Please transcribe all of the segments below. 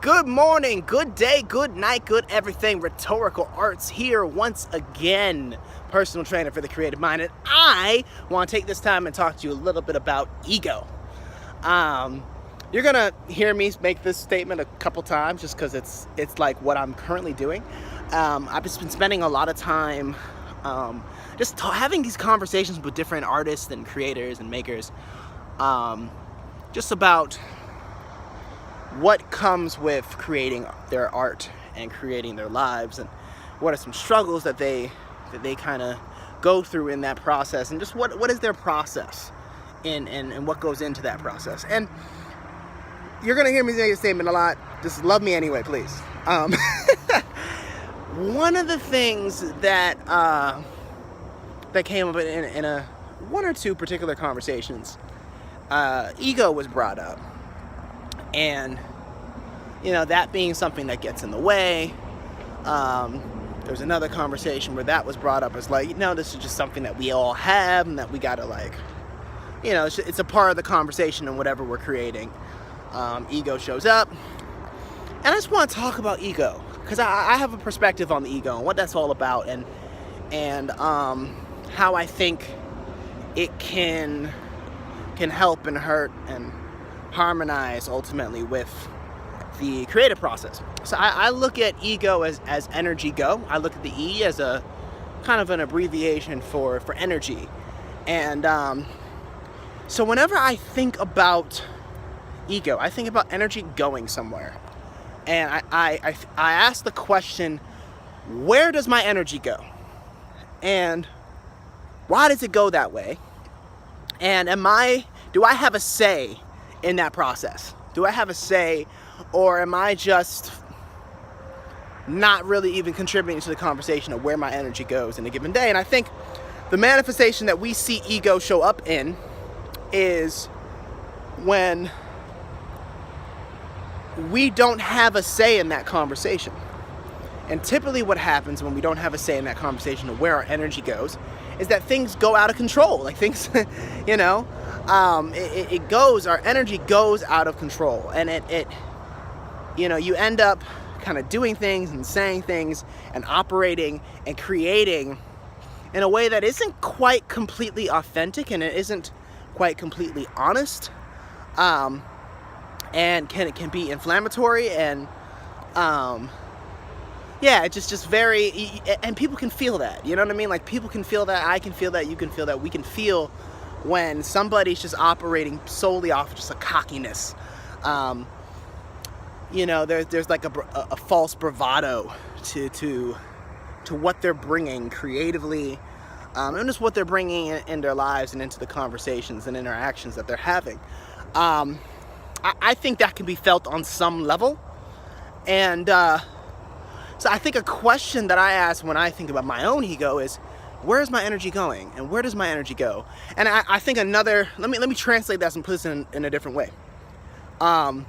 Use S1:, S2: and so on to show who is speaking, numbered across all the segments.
S1: Good morning, good day, good night, good everything. Rhetorical Arts here once again. Personal trainer for the creative mind. And I want to take this time and talk to you a little bit about ego. You're going to hear me make this statement a couple times just because it's like what I'm currently doing. I've just been spending a lot of time having these conversations with different artists and creators and makers just about what comes with creating their art and creating their lives, and what are some struggles that they kind of go through in that process, and just what is their process and what goes into that process. And you're gonna hear me say a statement a lot. Just love me anyway, please. One of the things that came up in a one or two particular conversations, ego was brought up. And, that being something that gets in the way. There's another conversation where that was brought up as like, this is just something that we all have and that we gotta it's a part of the conversation and whatever we're creating. Ego shows up. And I just want to talk about ego because I have a perspective on the ego and what that's all about, and how I think it can help and hurt and harmonize ultimately with the creative process. So I look at ego as energy go. I look at the E as a kind of an abbreviation for energy. And so whenever I think about ego, I think about energy going somewhere. And I ask the question, where does my energy go? And why does it go that way? And do I have a say in that process? Do I have a say, or am I just not really even contributing to the conversation of where my energy goes in a given day? And I think the manifestation that we see ego show up in is when we don't have a say in that conversation. And typically what happens when we don't have a say in that conversation of where our energy goes is that things go out of control. Like things, our energy goes out of control, and you end up kind of doing things and saying things and operating and creating in a way that isn't quite completely authentic, and it isn't quite completely honest, and it can be inflammatory, and it's just very, and people can feel that, you know what I mean? Like people can feel that, I can feel that, you can feel that, we can feel when somebody's just operating solely off just a cockiness. There's like a false bravado to what they're bringing creatively, and just what they're bringing in their lives and into the conversations and interactions that they're having. I think that can be felt on some level. And so I think a question that I ask when I think about my own ego is, where is my energy going? And where does my energy go? And I think let me translate that and put this in a different way. And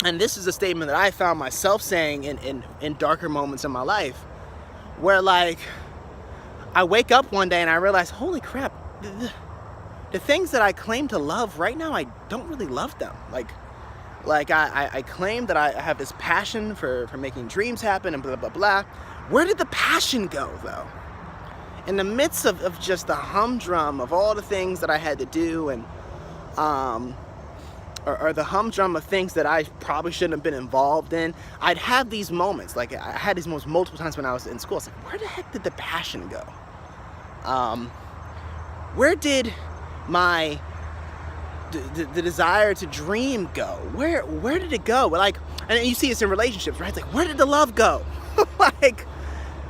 S1: this is a statement that I found myself saying in darker moments in my life, where like I wake up one day and I realize, holy crap, the things that I claim to love right now, I don't really love them. Like I claim that I have this passion for making dreams happen and blah, blah, blah. Where did the passion go though? In the midst of just the humdrum of all the things that I had to do, and or the humdrum of things that I probably shouldn't have been involved in, I'd have these moments. Like I had these moments multiple times when I was in school. It's like, where the heck did the passion go? Where did the desire to dream go? Where did it go? Like, and you see this in relationships, right? It's like, where did the love go? Like,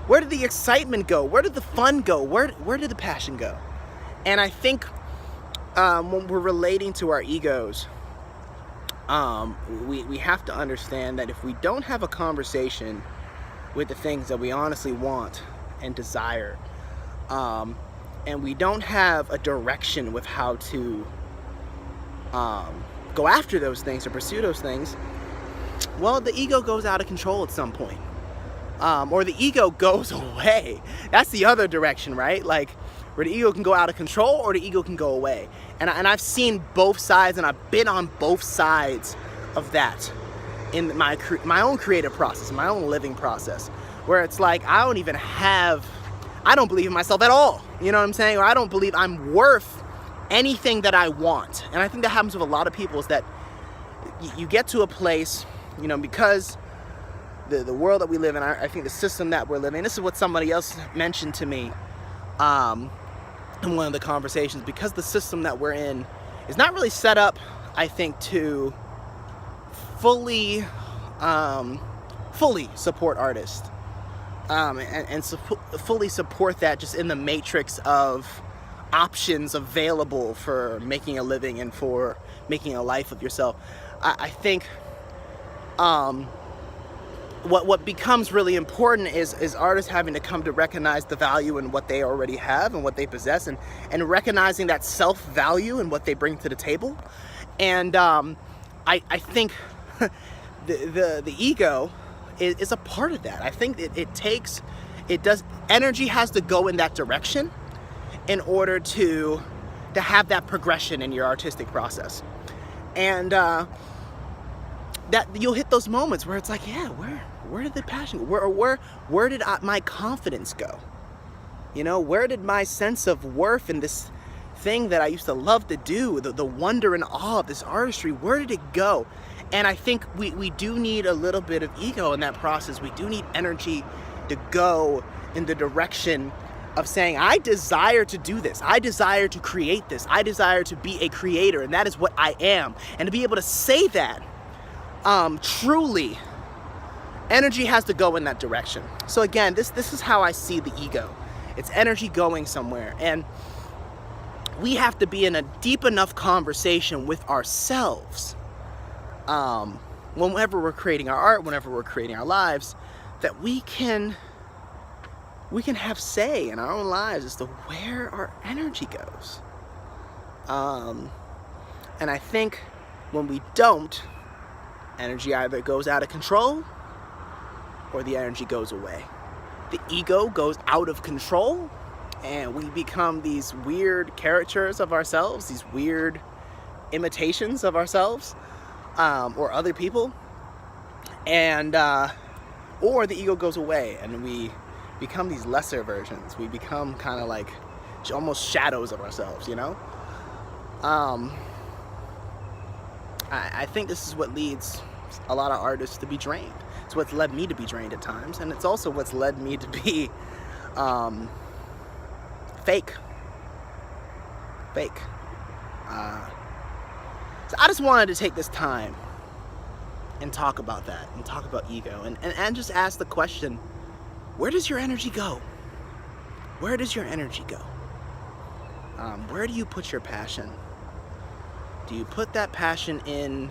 S1: where did the excitement go? Where did the fun go? Where did the passion go? And I think when we're relating to our egos, we have to understand that if we don't have a conversation with the things that we honestly want and desire, and we don't have a direction with how to go after those things or pursue those things, well, the ego goes out of control at some point. Or the ego goes away. That's the other direction, right? Like, where the ego can go out of control or the ego can go away. And I've seen both sides, and I've been on both sides of that. in my own creative process, my own living process, where it's like I don't believe in myself at all. You know what I'm saying? Or I don't believe I'm worth anything that I want. And I think that happens with a lot of people, is that you get to a place, you know, because the world that we live in, I think the system that we're living in, this is what somebody else mentioned to me in one of the conversations, because the system that we're in is not really set up, I think, to fully support artists and fully support that just in the matrix of options available for making a living and for making a life of yourself. I think what becomes really important is artists having to come to recognize the value in what they already have and what they possess, and recognizing that self-value and what they bring to the table. And I think the ego is a part of that. I think energy has to go in that direction in order to have that progression in your artistic process. And that you'll hit those moments where it's like, yeah, where did the passion go? Where did my confidence go? You know, where did my sense of worth in this thing that I used to love to do, the wonder and awe of this artistry, where did it go? And I think we do need a little bit of ego in that process. We do need energy to go in the direction of saying, I desire to do this. I desire to create this. I desire to be a creator, and that is what I am. And to be able to say that, truly, energy has to go in that direction. So again, this is how I see the ego. It's energy going somewhere. And we have to be in a deep enough conversation with ourselves, whenever we're creating our art, whenever we're creating our lives, that we can have say in our own lives as to where our energy goes. And I think when we don't, energy either goes out of control or the energy goes away. The ego goes out of control, and we become these weird caricatures of ourselves, these weird imitations of ourselves, or other people, and or the ego goes away and we become these lesser versions. We become kind of like almost shadows of ourselves, you know? I think this is what leads a lot of artists to be drained. It's what's led me to be drained at times, and it's also what's led me to be fake. So I just wanted to take this time and talk about that, and talk about ego, and just ask the question, where does your energy go? Where does your energy go? Where do you put your passion? Do you put that passion in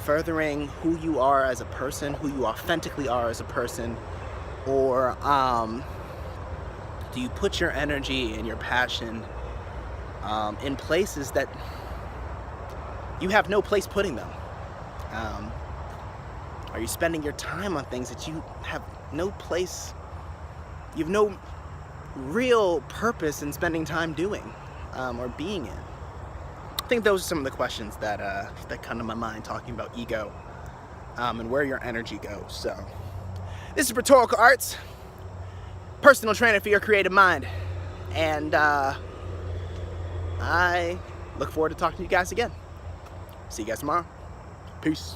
S1: furthering who you are as a person, who you authentically are as a person? Or do you put your energy and your passion in places that you have no place putting them? Are you spending your time on things that you have no place, you have no real purpose in spending time doing or being in? I think those are some of the questions that come to my mind talking about ego and where your energy goes. So this is Rhetorical Arts, personal trainer for your creative mind, and I look forward to talking to you guys again. See you guys tomorrow. Peace.